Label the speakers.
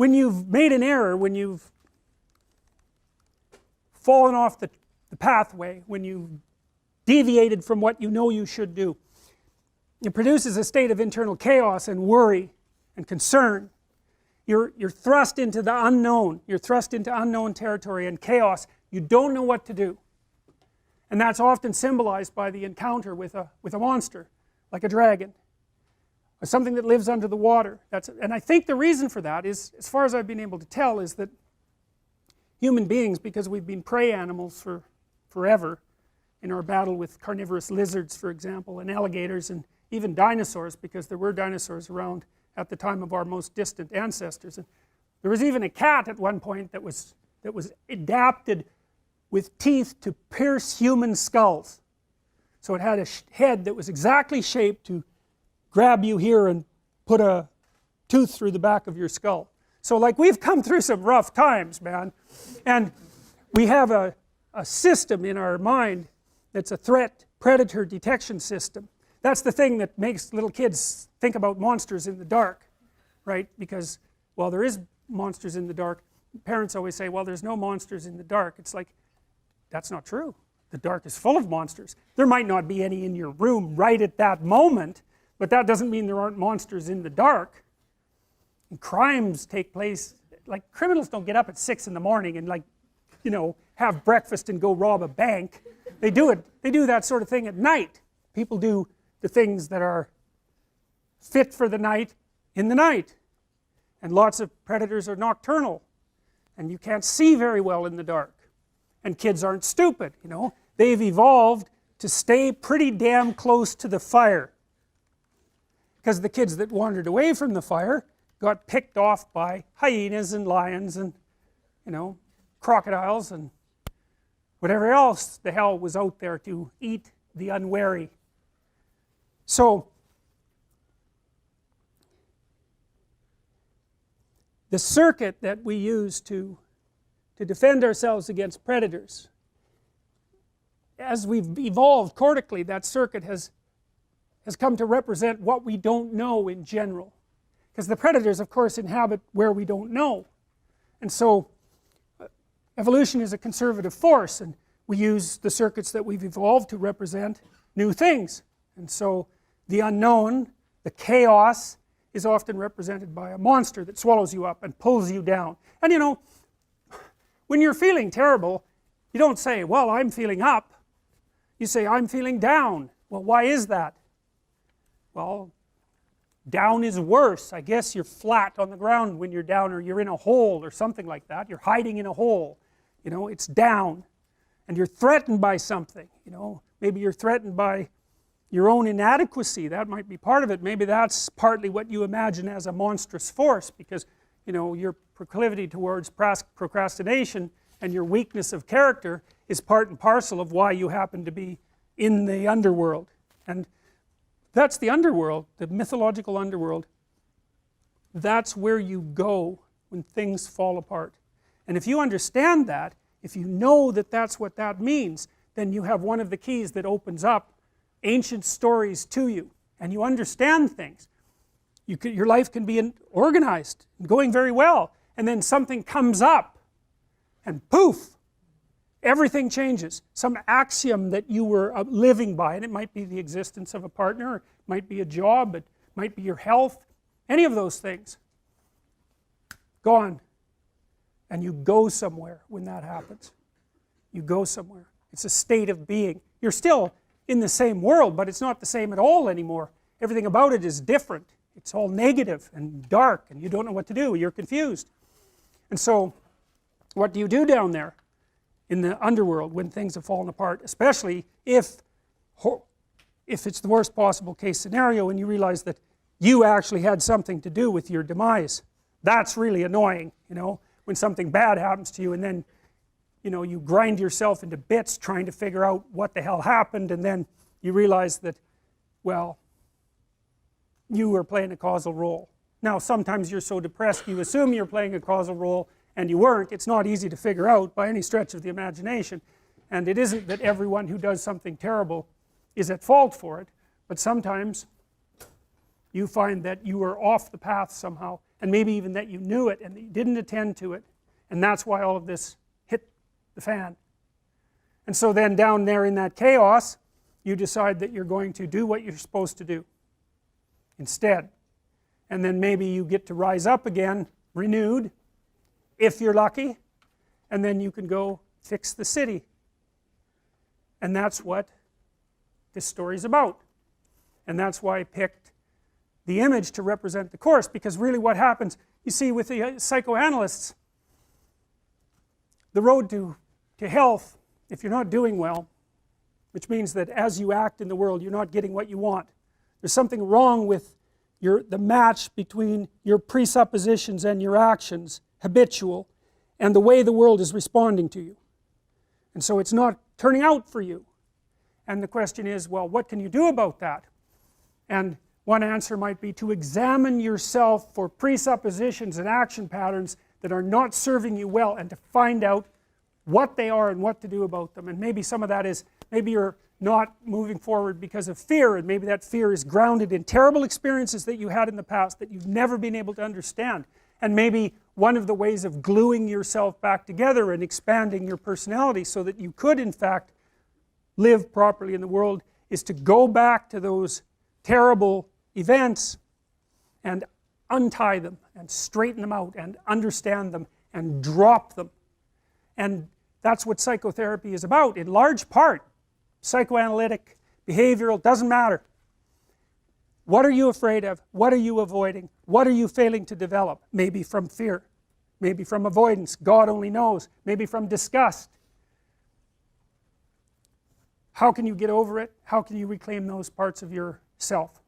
Speaker 1: when you've made an error, when you've fallen off the pathway, when you've deviated from what you know you should do, it produces a state of internal chaos and worry and concern. You're thrust into the unknown. You're thrust into unknown territory and chaos. You don't know what to do. And that's often symbolized by the encounter with a monster, like a dragon, or something that lives under the water. And I think the reason for that is, as far as I've been able to tell, is that human beings, because we've been prey animals for forever, in our battle with carnivorous lizards, for example, and alligators, and even dinosaurs, because there were dinosaurs around at the time of our most distant ancestors. And there was even a cat at one point that was adapted with teeth to pierce human skulls. So it had a head that was exactly shaped to grab you here and put a tooth through the back of your skull. So like, we've come through some rough times, man. And we have a system in our mind that's a threat predator detection system. That's the thing that makes little kids think about monsters in the dark, right? Because, well, there is monsters in the dark. Parents always say, well, there's no monsters in the dark. It's like, that's not true. The dark is full of monsters. There might not be any in your room right at that moment, but that doesn't mean there aren't monsters in the dark. And crimes take place, like, criminals don't get up at 6 in the morning and, like, you know, have breakfast and go rob a bank. They do that sort of thing at night. People do the things that are fit for the night in the night. And lots of predators are nocturnal, and you can't see very well in the dark. And kids aren't stupid, you know. They've evolved to stay pretty damn close to the fire, because the kids that wandered away from the fire got picked off by hyenas and lions and, you know, crocodiles and whatever else the hell was out there to eat the unwary. So the circuit that we use to defend ourselves against predators, as we've evolved cortically, that circuit has come to represent what we don't know in general, because the predators, of course, inhabit where we don't know. And so evolution is a conservative force, and we use the circuits that we've evolved to represent new things. And so the unknown, the chaos, is often represented by a monster that swallows you up and pulls you down. And you know, when you're feeling terrible, you don't say, well, I'm feeling up. You say, I'm feeling down. Well, why is that? Well, down is worse. I guess you're flat on the ground when you're down, or you're in a hole or something like that. You're hiding in a hole. You know, it's down. And you're threatened by something. You know, maybe you're threatened by your own inadequacy. That might be part of it. Maybe that's partly what you imagine as a monstrous force, because, you know, your proclivity towards procrastination and your weakness of character is part and parcel of why you happen to be in the underworld. And that's the underworld, the mythological underworld. That's where you go when things fall apart. And if you understand that, if you know that that's what that means, then you have one of the keys that opens up ancient stories to you, and you understand things. Your life can be organized and going very well, and then something comes up, and poof, everything changes. Some axiom that you were living by, and it might be the existence of a partner, it might be a job, it might be your health, any of those things, gone. And you go somewhere when that happens. You go somewhere. It's a state of being. You're still in the same world, but it's not the same at all anymore. Everything about it is different. It's all negative and dark, and you don't know what to do. You're confused. And so, what do you do down there in the underworld when things have fallen apart, especially if it's the worst possible case scenario and you realize that you actually had something to do with your demise? That's really annoying, you know, when something bad happens to you, and then, you know, you grind yourself into bits trying to figure out what the hell happened, and then you realize that, well, you were playing a causal role. Now, sometimes you're so depressed you assume you're playing a causal role, and you weren't. It's not easy to figure out by any stretch of the imagination, and it isn't that everyone who does something terrible is at fault for it, but sometimes you find that you are off the path somehow. and maybe even that you knew it and that you didn't attend to it, and that's why all of this hit the fan. And so then down there in that chaos, you decide that you're going to do what you're supposed to do instead. And then maybe you get to rise up again, renewed, if you're lucky, and then you can go fix the city. And that's what this story's about. And that's why I picked the image to represent the course, because really what happens, you see, with the psychoanalysts, the road to health, if you're not doing well, which means that as you act in the world you're not getting what you want, there's something wrong with the match between your presuppositions and your actions, habitual, and the way the world is responding to you. And so it's not turning out for you. And the question is, well, what can you do about that? And one answer might be to examine yourself for presuppositions and action patterns that are not serving you well, and to find out what they are and what to do about them. And maybe some of that is, maybe you're not moving forward because of fear, and maybe that fear is grounded in terrible experiences that you had in the past that you've never been able to understand. And maybe one of the ways of gluing yourself back together and expanding your personality so that you could in fact live properly in the world is to go back to those terrible events and untie them and straighten them out and understand them and drop them. And that's what psychotherapy is about, in large part. Psychoanalytic, behavioral, doesn't matter. What are you afraid of? What are you avoiding? What are you failing to develop? Maybe from fear, maybe from avoidance, God only knows, maybe from disgust. How can you get over it? How can you reclaim those parts of yourself?